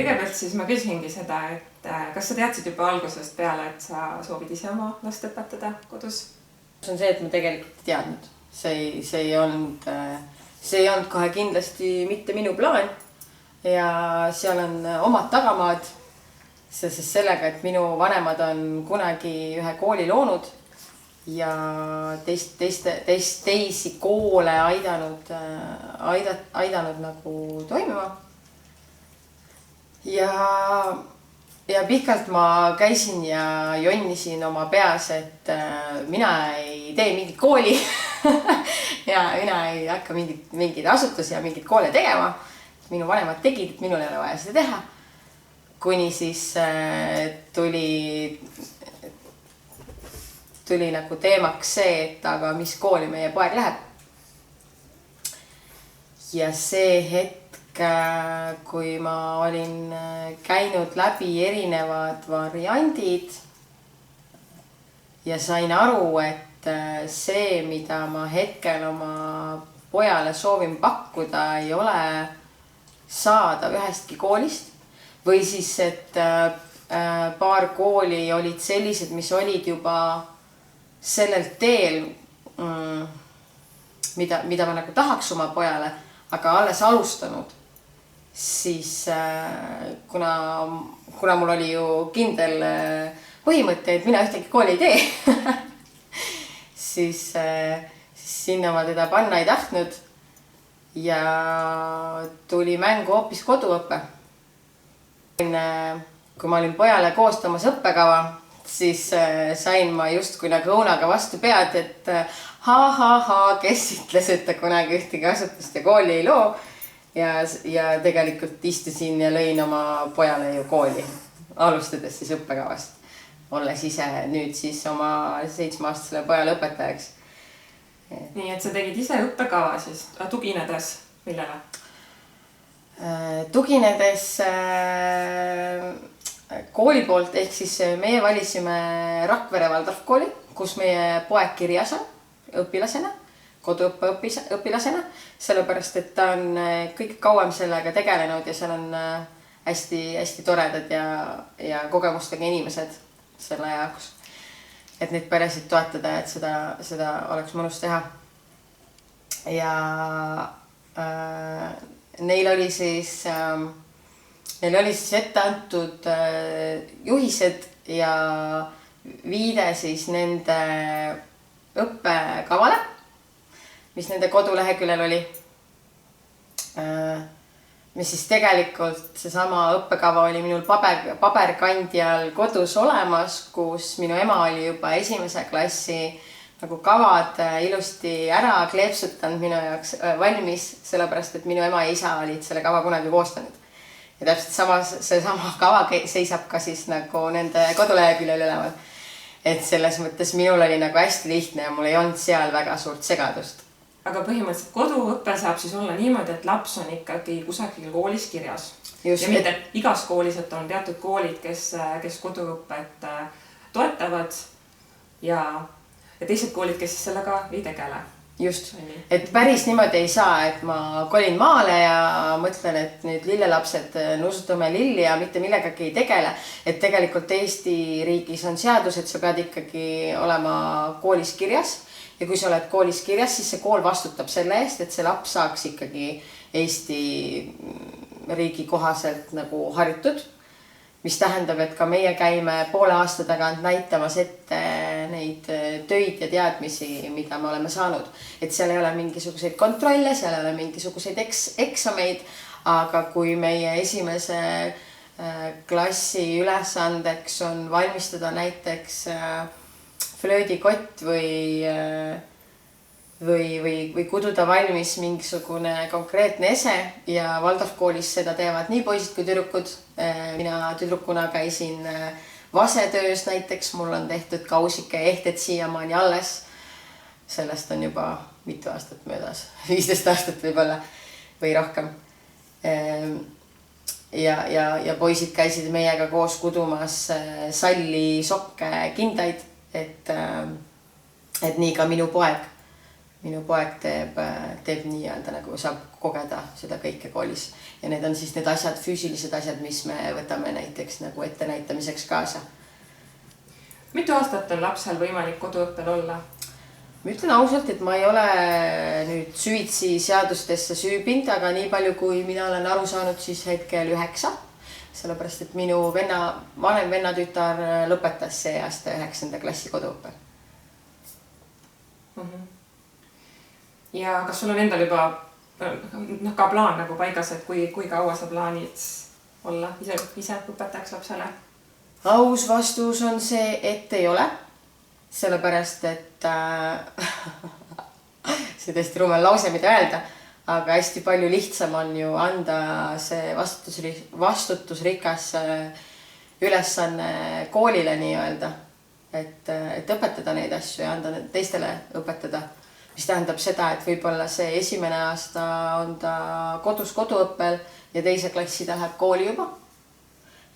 kõigepealt siis ma küsingi seda, et kas sa teadsid juba algusest peale, et sa soovid ise oma last õpetada kodus? See on see, et ma tegelikult ei teadnud. See ei olnud kohe kindlasti mitte minu plaan ja seal on omad tagamaad sest sellega, et minu vanemad on kunagi ühe kooli loonud ja teisi koole aidanud nagu toimima. Ja pikalt ma käisin ja jonnisin oma peas, et mina ei tee mingit kooli ja mina ei hakka mingeid asutusi ja mingid koole tegema. Minu vanemad tegid, et minul ei ole vaja seda teha. Kuni siis tuli nagu teemaks see, et aga mis kooli meie poeg läheb. Ja see hetk, kui ma olin käinud läbi erinevad variandid ja sain aru, et see, mida ma hetkel oma pojale soovin pakkuda, ei ole saada ühestki koolist või siis, et paar kooli olid sellised, mis olid juba sellel teel, mida ma nagu tahaks oma pojale, aga alles alustanud. Siis kuna mul oli ju kindel põhimõte, et mina ühtegi kooli ei tee, siis sinna ma teda panna ei tahtnud ja tuli mängu hoopis koduõppe. Kui ma olin pojale koostamas õppekava, siis sain ma justkui nagu õunaga vastu pead, et kes ütles, et ta kunagi ühtegi asutust ja kooli ei loo. Ja tegelikult istusin ja lõin oma pojale ju kooli, alustades siis õppekavast, olles ise nüüd siis oma 7-aastasele pojale õpetajaks. Nii, et sa tegid ise õppekava siis, tuginedes millele? Tuginedes kooli poolt, ehk siis meie valisime Rakvere Waldorfkooli, kus meie poeg kirjas on õpilasena, koduõppe õpilasena, sellepärast, et ta on kõik kauem sellega tegelenud ja seal on hästi toredad ja kogemustega inimesed selle jaoks, et neid peresid toetada, et seda oleks mõnus teha. Ja neil oli siis ette antud juhised ja viide siis nende õppekavale, mis nende koduleheküljel oli, mis siis tegelikult seesama õppekava oli minul paberkandjal kodus olemas, kus minu ema oli juba 1. klassi nagu kavad ilusti ära kleepsutanud minu jaoks valmis, sellepärast, et minu ema ja isa olid selle kava kunagi koostanud. Ja täpselt seesama kava seisab ka siis nagu nende koduleheküljel üleval. Et selles mõttes minul oli nagu hästi lihtne ja mul ei olnud seal väga suurt segadust. Aga põhimõtteliselt koduõppe saab siis olla niimoodi, et laps on ikkagi kusagil koolis kirjas. Ja mitte igas koolis, et on teatud koolid, kes koduõppet toetavad ja teised koolid, kes sellega ei tegele. Just, et päris niimoodi ei saa, et ma kolin maale ja mõtlen, et nüüd lillelapsed nusutame lilli ja mitte millegagi ei tegele. Et tegelikult Eesti riigis on seadus, et sa pead ikkagi olema koolis kirjas. Ja kui sa oled koolis kirjas, siis see kool vastutab selle eest, et see laps saaks ikkagi Eesti riigi kohaselt nagu haritud. Mis tähendab, et ka meie käime poole aasta tagant näitamas ette neid töid ja teadmisi, mida me oleme saanud. Et seal ei ole mingisuguseid kontrolle, seal ei ole mingisuguseid eksameid, aga kui meie 1. klassi ülesandeks on valmistada näiteks flöödikott või kududa valmis mingisugune konkreetne ese ja Waldorfkoolis seda teevad nii poisid kui tüdrukud. Mina tüdrukuna käisin vasetöös näiteks, mul on tehtud kausike ehted siiamaani alles. Sellest on juba mitu aastat möödas, 15 aastat võib-olla või rohkem. Ja poisid käisid meiega koos kudumas salli, sokke, kindaid, et nii ka minu poeg minu poeg teeb nii-öelda nagu saab kogeda seda kõike koolis ja need on siis need asjad, füüsilised asjad, mis me võtame näiteks nagu ettenäitamiseks kaasa. Mitu aastat on lapsel võimalik koduõppel olla? Ma ütlen ausalt, et ma ei ole nüüd süvitsi seadustesse süübinud, aga nii palju, kui mina olen aru saanud, siis hetkel 9. Sellepärast, et minu vanem vennatütar lõpetas see aasta 9. klassi koduõppel. Ja kas sul on endal juba ka plaan nagu paigas, et kui kaua sa plaanid olla ise õpetajaks lapsele? Aus vastus on see, et ei ole. Sellepärast, et see tõesti rumel lause, mida öelda, aga hästi palju lihtsam on ju anda see vastutusrikas ülesanne koolile nii-öelda, et õpetada neid asju ja anda teistele õpetada. Mis tähendab seda, et võib-olla see esimene aasta on ta kodus koduõppel ja teise klassi ta läheb kooli juba.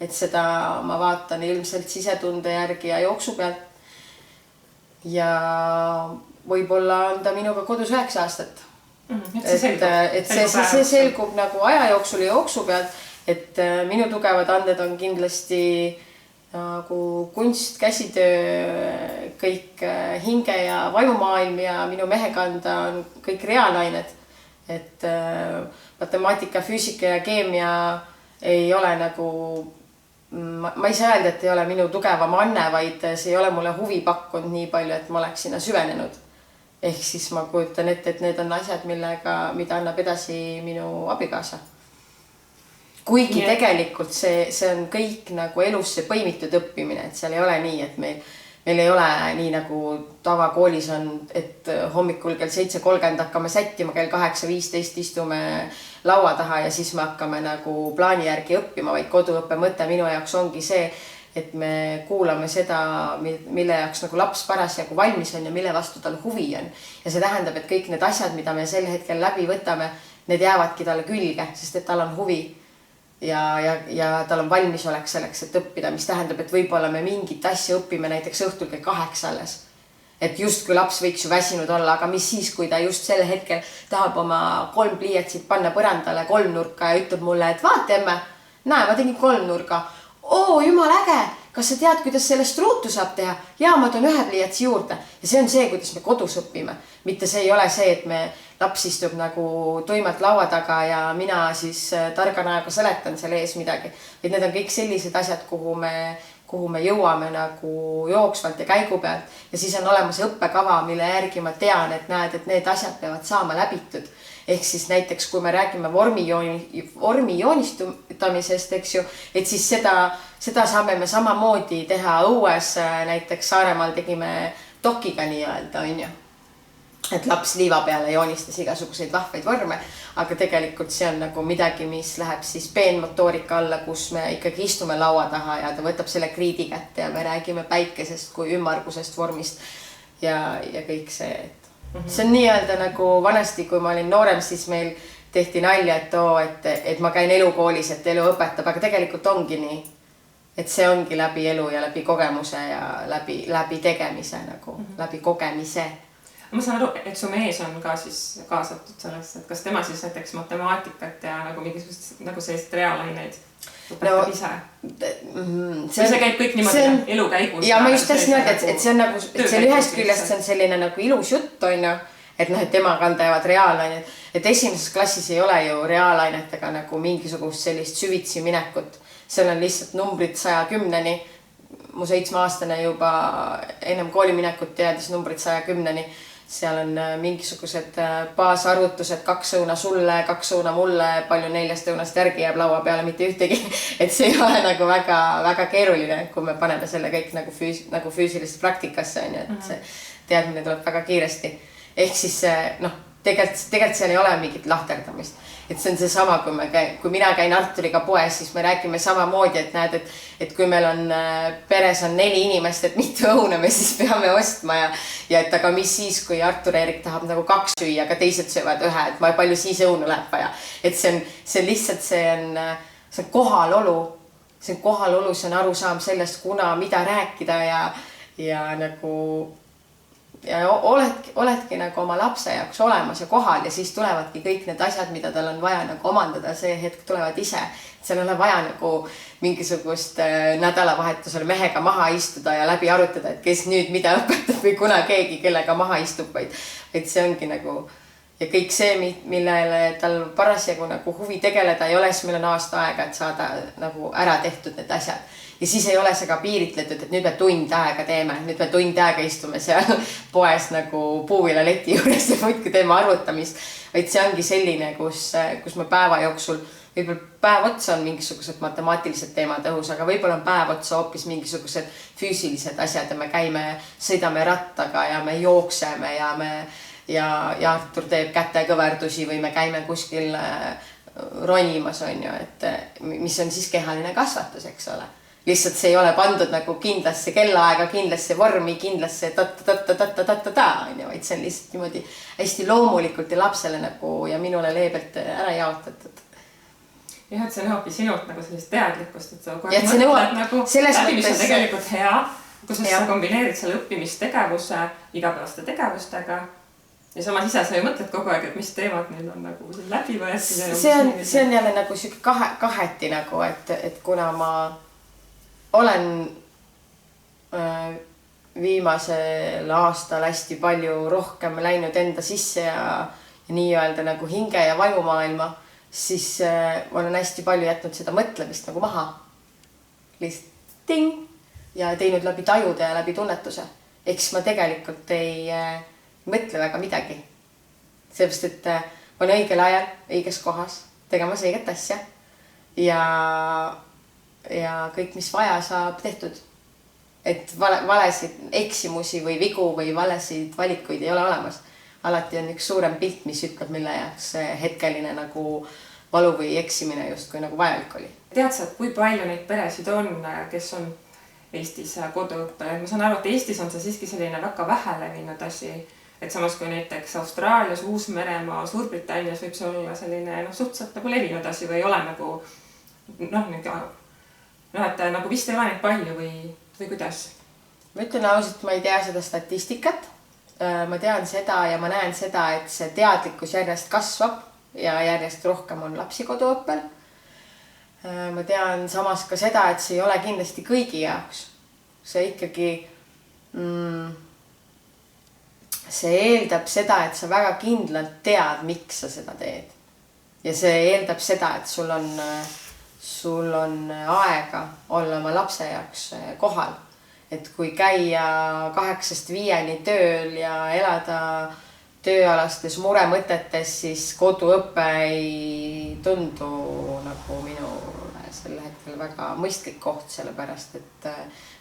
Et seda ma vaatan ilmselt sisetunde järgi ja jooksu pealt. Ja võib-olla on ta minuga kodus 9 aastat. See selgub nagu aja jooksul ja jooksu pealt, et minu tugevad anded on kindlasti nagu kunst, käsitöö, kõik hinge ja vaimumaailm ja minu mehekanda on kõik reaalained. Et matemaatika, füüsika ja keemia ei ole nagu, ma ei saa öelda, et ei ole minu tugevam anne, vaid see ei ole mulle huvi pakkunud nii palju, et ma oleks sinna süvenenud. Ehk siis ma kujutan ette, et need on asjad, mida annab edasi minu abikaasa. Kuigi tegelikult see on kõik nagu elusse põimitud õppimine, et seal ei ole nii, et meil ei ole nii nagu tavakoolis on, et hommikul kell 7:30 hakkame sättima, kell 8:15 istume laua taha ja siis me hakkame nagu plaani järgi õppima, vaid koduõppe mõte minu jaoks ongi see, et me kuulame seda, mille jaoks nagu laps parasjagu valmis on ja mille vastu tal huvi on. Ja see tähendab, et kõik need asjad, mida me sel hetkel läbi võtame, need jäävadki talle külge, sest et tal on huvi. Ja tal on valmisolek selleks, et õppida, mis tähendab, et võib-olla me mingit asja õpime näiteks õhtul kell 8 alles. Et just kui laps võiks ju väsinud olla, aga mis siis, kui ta just sel hetkel tahab oma 3 pliiatsit panna põrandale 3 nurka ja ütleb mulle, et vaata emme, näe, ma tegin 3 nurga. Oo, jumal äge, kas sa tead, kuidas sellest ruutu saab teha? Ja ma toon 1 pliiatsi juurde. Ja see on see, kuidas me kodus õpime. Mitte see ei ole see, et me laps istub nagu tuimalt laua taga ja mina siis targa näoga seletan selle ees midagi. Et need on kõik sellised asjad, kuhu me jõuame nagu jooksvalt ja käigu pealt. Ja siis on olemas õppekava, mille järgi ma tean, et näed, et need asjad peavad saama läbitud. Ehk siis näiteks, kui me räägime vormi joonistamisest, eks ju, et siis seda saame me samamoodi teha õues. Näiteks Saaremaal tegime dokiga nii-öelda, on ju. Et laps liiva peale joonistas igasuguseid vahvaid vorme, aga tegelikult see on nagu midagi, mis läheb siis peenmotoorika alla, kus me ikkagi istume laua taha ja ta võtab selle kriidi kätte ja me räägime päikesest kui ümmargusest vormist ja kõik see. See on nii-öelda nagu vanasti, kui ma olin noorem, siis meil tehti nalja, et ma käin elukoolis, et elu õpetab, aga tegelikult ongi nii. Et see ongi läbi elu ja läbi kogemuse ja läbi tegemise, nagu läbi kogemise. Ma saan aru, et su mees on ka siis kaasatud sellest, et kas tema siis näiteks matemaatikat ja nagu mingisugust nagu sellist reaalaineid õpetab ise? See käib kõik niimoodi elu käigus. Ja ma just tahtsin öelda, et see on nagu, see ühest küljest see on selline nagu ilus jutt, on ju, et tema kanda jäävad reaalained. Et esimeses klassis ei ole ju reaalainetega nagu mingisugust sellist süvitsi minekut. Seal on lihtsalt numbrid 110-ni. Mu 7-aastane juba ennem kooliminekut teadis numbrid 110-ni. Seal on mingisugused baasarvutused, 2 õuna sulle, 2 õuna mulle, palju 4 õunast järgi jääb laua peale, mitte ühtegi. Et see ei ole nagu väga keeruline, kui me paneme selle kõik nagu füüsilist praktikasse, et see teadmine tuleb väga kiiresti. Ehk siis tegelikult seal ei ole mingit lahterdamist. Et see on see sama, kui mina käin Arturiga poes, siis me räägime samamoodi, et näed, et kui meil on peres on 4 inimest, et mitu õuna me siis peame ostma ja et aga mis siis, kui Artur Erik tahab nagu 2 süüa, aga teised söövad 1, et palju siis õunu läheb vaja. Et see lihtsalt, see on kohalolu, see on arusaam sellest, mida rääkida ja nagu ja oledki nagu oma lapse jaoks olemas ja kohal ja siis tulevadki kõik need asjad, mida tal on vaja nagu omandada, see hetk tulevad ise. Seal ei ole vaja nagu mingisugust nädalavahetusel mehega maha istuda ja läbi arutada, et kes nüüd mida õpetab või kuna keegi, kellega maha istub, vaid see ongi nagu ja kõik see, millele tal parasjagu nagu huvi tegeleda ei ole, siis meil on aasta aega, et saada nagu ära tehtud need asjad. Ja siis ei ole see ka piiritletud, et nüüd me tund aega teeme, nüüd me tund aega istume seal poes nagu puuvilaleti juures ja muidki teeme arvutamist. Vaid see ongi selline, kus me päeva jooksul, võib-olla päev otsa on mingisugused matemaatilised teemad õhus, aga võib-olla on päev otsa hoopis mingisugused füüsilised asjad ja me käime, sõidame rattaga ja me jookseme ja Artur teeb kätekõverdusi või me käime kuskil ronimas, on ju, et mis on siis kehaline kasvatus, eks ole. Lihtsalt see ei ole pandud nagu kindlasse kellaaega, kindlasse vormi, kindlasse ta-ta-ta-ta-ta-ta-ta, vaid see on lihtsalt niimoodi hästi loomulikult ja lapsele nagu ja minule leebelt ära jaotatud. Jah, et see nõuabki sinult nagu sellist teadlikkust, et sa mõtled nagu läbi, mis on tegelikult hea, kus sa kombineerid selle õppimistegevuse igapäevaste tegevustega ja samas ise sa ju mõtled kogu aeg, et mis teemad neil on nagu läbi võetud. See on jälle nagu siuke kaheti nagu, et kuna ma olen viimasel aastal hästi palju rohkem läinud enda sisse ja nii-öelda nagu hinge ja vajumaailma, siis ma olen hästi palju jätnud seda mõtlemist nagu maha. Lihtsalt ting ja teinud läbi tajude ja läbi tunnetuse. Eks ma tegelikult ei mõtle väga midagi. Seepärast, et ma olen õigel ajal, õiges kohas, tegemas õiget asja ja kõik, mis vaja, saab tehtud. Et valesid eksimusi või vigu või valesid valikuid ei ole olemas. Alati on üks suurem pilt, mis ütleb, mille jaoks hetkeline nagu valu või eksimine just kui nagu vajalik oli. Tead sa, kui palju neid peresid on, kes on Eestis koduõppel? Ma saan aru, et Eestis on see siiski selline väga vähe levinud asi. Et samas kui näiteks Austraalias, Uus-Meremaa, Suurbritannias võib see olla selline suhteliselt nagu levinud asi või ei ole nagu et nagu vist ei ole neid palju või kuidas? Ma ütlen ausalt, ma ei tea seda statistikat. Ma tean seda ja ma näen seda, et see teadlikkus järjest kasvab ja järjest rohkem on lapsi koduõppel. Ma tean samas ka seda, et see ei ole kindlasti kõigi jaoks. See ikkagi see eeldab seda, et sa väga kindlalt tead, miks sa seda teed. Ja see eeldab seda, et sul on aega olla oma lapse jaoks kohal. Et kui käia 8-5 tööl ja elada tööalastes muremõtetes, siis koduõpe ei tundu nagu minule sel hetkel väga mõistlik koht, sellepärast, et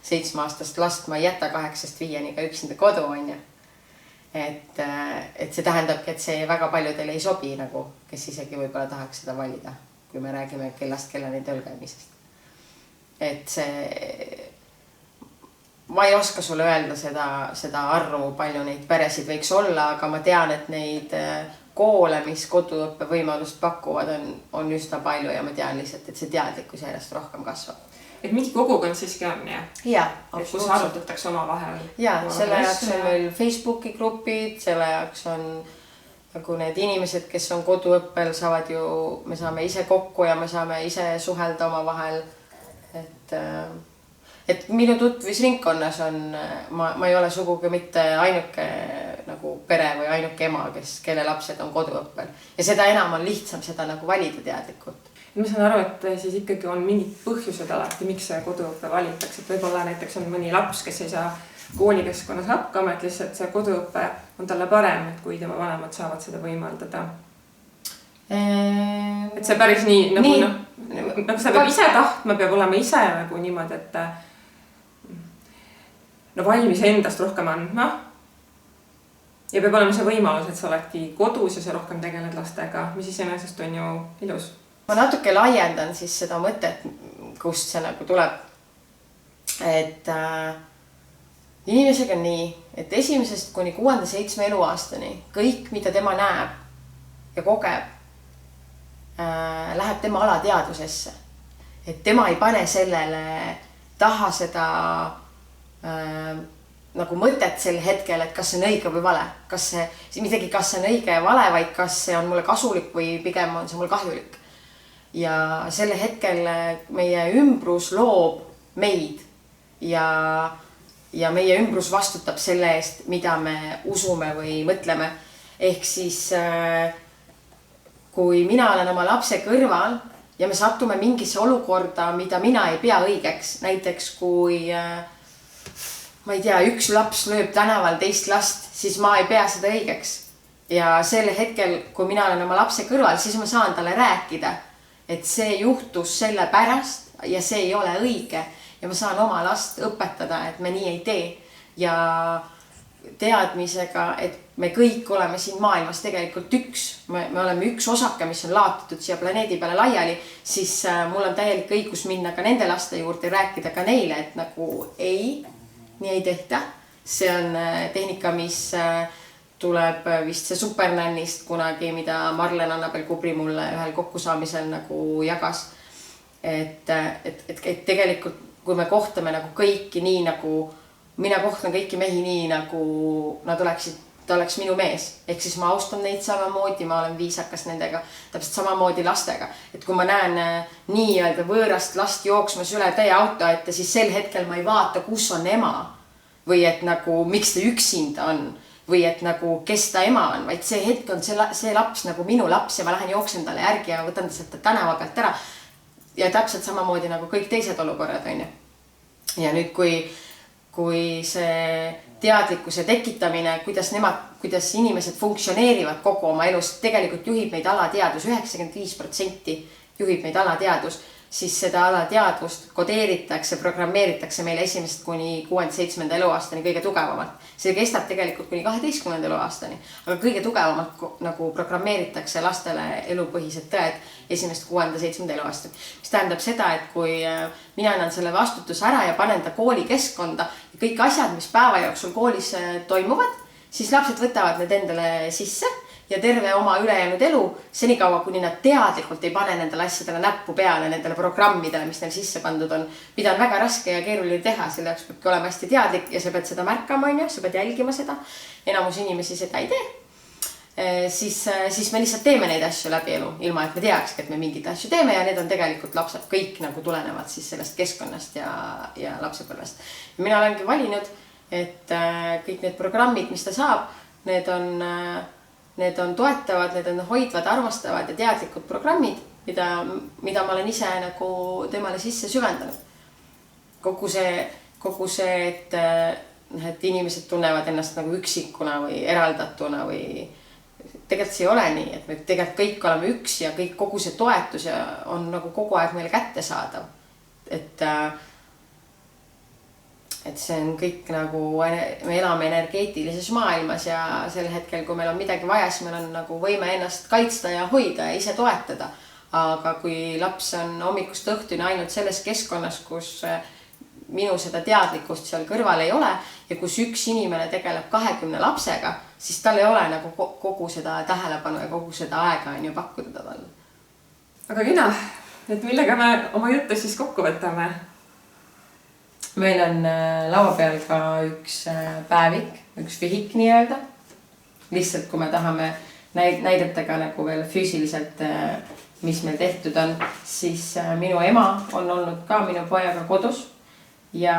7-aastast last ma ei jäta 8-5 ka üksinda kodu, on ju. Et see tähendabki, et see väga paljudel ei sobi, nagu, kes isegi võib-olla tahaks seda valida, kui me räägime kellast kellani tööl käimisest. Et see, ma ei oska sulle öelda seda arvu, palju neid peresid võiks olla, aga ma tean, et neid koole, mis koduõppe võimalust pakuvad, on üsna palju ja ma tean lihtsalt, et see teadlikkus järjest rohkem kasvab. Et mingi kogukond siiski on, jah? Jaa, absoluutselt. Kus arutatakse oma vahel? Jaa, selle jaoks on meil Facebooki grupid, selle jaoks on nagu need inimesed, kes on koduõppel, saavad ju, me saame ise kokku ja me saame ise suhelda oma vahel. Et minu tutvisringkonnas on, ma ei ole sugugi mitte ainuke nagu pere või ainuke ema, kelle lapsed on koduõppel. Ja seda enam on lihtsam seda nagu valida teadlikult. Ma saan aru, et siis ikkagi on mingid põhjused alati, miks see koduõppe valitakse. Et võib-olla näiteks on mõni laps, kes ei saa koolikeskkonnas hakkama, et lihtsalt see koduõppe on talle parem, et kui tema vanemad saavad seda võimaldada. Et see päris nii, nagu seda peab ise tahtma, peab olema ise nagu niimoodi, et valmis endast rohkem andma. Ja peab olema see võimalus, et sa oledki kodus ja sa rohkem tegeled lastega, mis iseenesest on ju ilus. Ma natuke laiendan siis seda mõtet, kust see nagu tuleb. Et inimesega on nii, et 1. kuni 6-7 eluaastani kõik, mida tema näeb ja kogeb, läheb tema alateadvusesse. Et tema ei pane sellele taha seda nagu mõtet sel hetkel, et kas see on õige või vale, kas see on õige ja vale, vaid kas see on mulle kasulik või pigem on see mulle kahjulik. Ja sel hetkel meie ümbrus loob meid ja meie ümbrus vastutab selle eest, mida me usume või mõtleme. Ehk siis kui mina olen oma lapse kõrval ja me satume mingisse olukorda, mida mina ei pea õigeks, näiteks kui ma ei tea, üks laps lööb tänaval teist last, siis ma ei pea seda õigeks. Ja sel hetkel, kui mina olen oma lapse kõrval, siis ma saan talle rääkida, et see juhtus selle pärast ja see ei ole õige. Ja ma saan oma last õpetada, et me nii ei tee. Ja teadmisega, et me kõik oleme siin maailmas tegelikult üks. Me oleme üks osake, mis on laotatud siia planeedi peale laiali, siis mul on täielik õigus minna ka nende laste juurde ja rääkida ka neile, et nagu ei, nii ei tehta. See on tehnika, mis tuleb vist see Supernannist kunagi, mida Marlen Annabel Kubri mulle ühel kokkusaamisel nagu jagas. Et tegelikult, kui me kohtame nagu kõiki nii nagu mina kohtan kõiki mehi nii, nagu nad ta oleks minu mees. Ehk siis ma austan neid samamoodi, ma olen viisakas nendega, täpselt samamoodi lastega. Et kui ma näen nii-öelda võõrast last jooksmas üle teie auto ette, siis sel hetkel ma ei vaata, kus on ema. Või et nagu, miks ta üksinda on. Või et nagu, kes ta ema on. Vaid see hetk on see laps nagu minu laps ja ma lähen jooksen talle järgi ja võtan ta sealt tänava pealt ära. Ja täpselt samamoodi nagu kõik teised olukorrad on ju. Ja nüüd, kui see teadlikkuse tekitamine, kuidas inimesed funktsioneerivad kogu oma elus, tegelikult juhib meid alateadus, 95% juhib meid alateadus, siis seda alateadvust kodeeritakse, programmeeritakse meile 1. kuni 6.–7. eluaastani kõige tugevamalt. See kestab tegelikult kuni 12. eluaastani, aga kõige tugevamalt nagu programmeeritakse lastele elupõhised tõed 1. 6.–7. eluaastani. Mis tähendab seda, et kui mina annan selle vastutuse ära ja panen ta kooli keskkonda ja kõik asjad, mis päeva jooksul koolis toimuvad, siis lapsed võtavad need endale sisse ja terve oma ülejäänud elu, senikaua kuni nad teadlikult ei pane nendele asjadele näppu peale, nendele programmidele, mis neil sisse pandud on, mida on väga raske ja keeruline teha, selle jaoks peabki olema hästi teadlik ja sa pead seda märkama, sa pead jälgima seda. Enamus inimesi seda ei tee. Siis me lihtsalt teeme neid asju läbi elu, ilma et me teakski, et me mingid asju teeme ja need on tegelikult lapsed kõik nagu tulenevad siis sellest keskkonnast ja lapsepõlvest. Ja mina olengi valinud, et kõik need programmid, mis ta saab, need on toetavad, need on hoidvad, armastavad ja teadlikud programmid, mida ma olen ise nagu temale sisse süvendanud. Kogu see, et inimesed tunnevad ennast nagu üksikuna või eraldatuna või tegelikult see ei ole nii, et me tegelikult kõik oleme üks ja kogu see toetus on nagu kogu aeg meile kättesaadav. Et see on kõik nagu, me elame energeetilises maailmas ja sel hetkel, kui meil on midagi vaja, siis meil on nagu võime ennast kaitsta ja hoida ja ise toetada. Aga kui laps on hommikust õhtuni ainult selles keskkonnas, kus minu seda teadlikkust seal kõrval ei ole ja kus üks inimene tegeleb 20 lapsega, siis tal ei ole nagu kogu seda tähelepanu ja kogu seda aega on ju pakkuda talle. Aga Gina, et millega me oma juttu siis kokku võtame? Meil on laua peal ka üks päevik, üks vihik nii-öelda. Lihtsalt kui me tahame näidata ka nagu veel füüsiliselt, mis meil tehtud on, siis minu ema on olnud ka minu pojaga kodus. Ja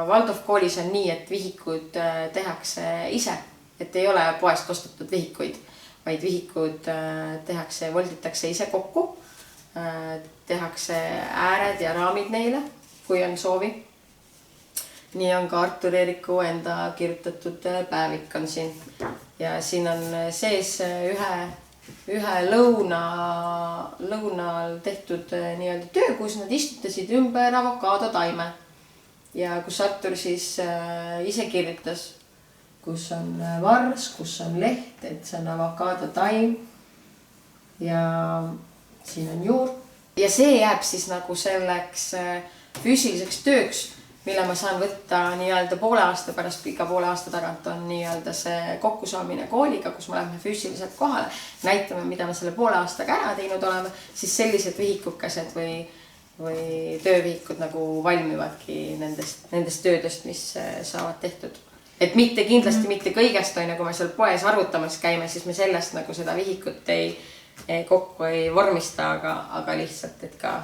Waldorf koolis on nii, et vihikud tehakse ise, et ei ole poest ostetud vihikuid, vaid vihikud volditakse ise kokku, tehakse ääred ja raamid neile, kui on soovi. Nii on ka Artur Eeriku enda kirjutatud päevik on siin ja siin on sees ühe lõunal tehtud nii-öelda töö, kus nad istutasid ümber avokadotaime ja kus Artur siis ise kirjutas, kus on vars, kus on leht, et see on avokadotaim ja siin on juur ja see jääb siis nagu selleks füüsiliseks tööks, mille ma saan võtta nii-öelda poole aasta pärast, iga poole aasta tagant on nii-öelda see kokkusaamine kooliga, kus me läheme füüsiliselt kohale, näitame, mida me selle poole aastaga ära teinud oleme, siis sellised vihikukesed või töövihikud nagu valmivadki nendest töödest, mis saavad tehtud. et mitte kindlasti mitte kõigest on, kui me seal poes arvutamas käime, siis me sellest nagu seda vihikut kokku ei vormista, aga lihtsalt, et ka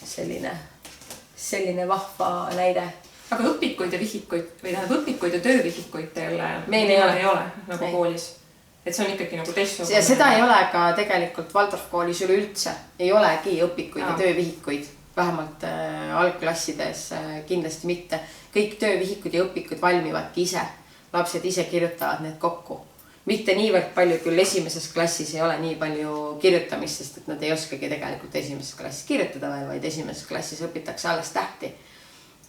selline vahva näide. Aga õpikuid ja vihikuid või tähendab õpikuid ja töövihikuid teil meil ei ole nagu koolis. Et see on ikkagi nagu teistsugune. Ja seda ei ole ka tegelikult Waldorf koolis üleüldse. Ei olegi õpikuid ja töövihikuid. Vähemalt algklassides kindlasti mitte. Kõik töövihikud ja õpikud valmivadki ise. Lapsed ise kirjutavad need kokku. Mitte niivõrd palju, küll esimeses klassis ei ole nii palju kirjutamist, sest et nad ei oskagi tegelikult esimeses klassis kirjutada, vaid esimeses klassis õpitakse alles tähti.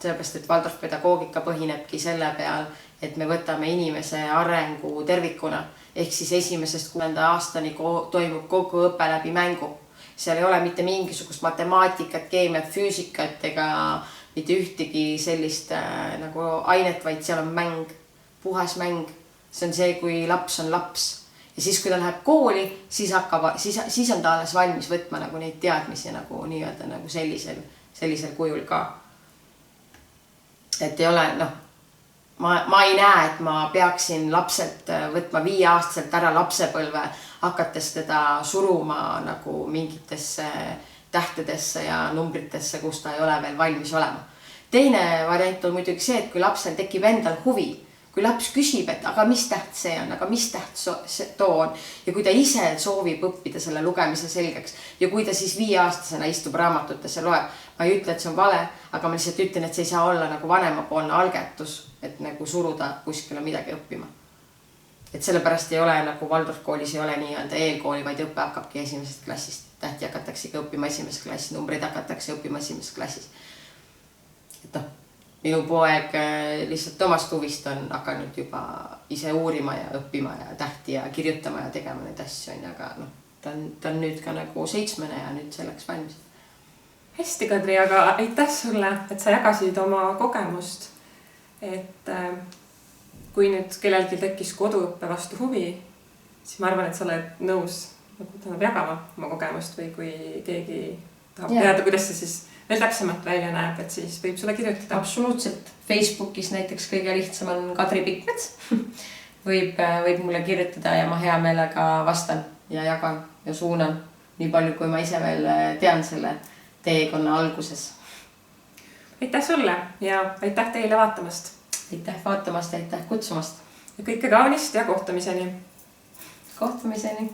Sellepärast, et Waldorf pedagoogika põhinebki selle peal, et me võtame inimese arengu tervikuna. Ehk siis 1.–6. aastani toimub kogu õpe läbi mängu. Seal ei ole mitte mingisugust matemaatikat, keemiat, füüsikat ega mitte ühtegi sellist nagu ainet, vaid seal on mäng, puhas mäng. See on see, kui laps on laps. Ja siis, kui ta läheb kooli, siis on ta alles valmis võtma nagu neid teadmisi nagu nii-öelda nagu sellisel kujul ka. Et ei ole, ma ei näe, et ma peaksin lapselt võtma 5-aastaselt ära lapsepõlve, hakates teda suruma nagu mingitesse tähtedesse ja numbritesse, kus ta ei ole veel valmis olema. Teine variant on muidugi see, et kui lapsel tekib endal huvi, kui laps küsib, et aga mis täht see on, aga mis täht too on ja kui ta ise soovib õppida selle lugemise selgeks ja kui ta siis 5-aastasena istub raamatutes ja loeb, ma ei ütle, et see on vale, aga ma lihtsalt ütlen, et see ei saa olla nagu vanemapoolne algetus, et nagu suruda kuskile midagi õppima. Et sellepärast ei ole nagu Waldorf koolis ei ole nii-öelda eelkooli, vaid õppe hakkabki 1. klassist. Tähti hakatakse õppima 1. klassis, numbreid hakatakse õppima 1. klassis. Et minu poeg lihtsalt omast huvist on hakanud juba ise uurima ja õppima ja tähti ja kirjutama ja tegema neid asju, aga ta on nüüd ka nagu 7 ja nüüd see läks valmis. Hästi, Kadri, aga aitäh sulle, et sa jagasid oma kogemust. Et kui nüüd kellelgi tekkis koduõppe vastu huvi, siis ma arvan, et sa oled nõus jagama oma kogemust või kui keegi tahab teada, kuidas see siis veel täpsemalt välja näeb, et siis võib sulle kirjutada. Absoluutselt. Facebookis näiteks kõige lihtsam on Kadri Pikmets. võib mulle kirjutada ja ma hea meelega vastan ja jagan ja suunan nii palju, kui ma ise veel tean selle teekonna alguses. Aitäh sulle ja aitäh teile vaatamast. Aitäh vaatamast ja aitäh kutsumast. Ja kõike kaunist ja kohtumiseni. Kohtumiseni.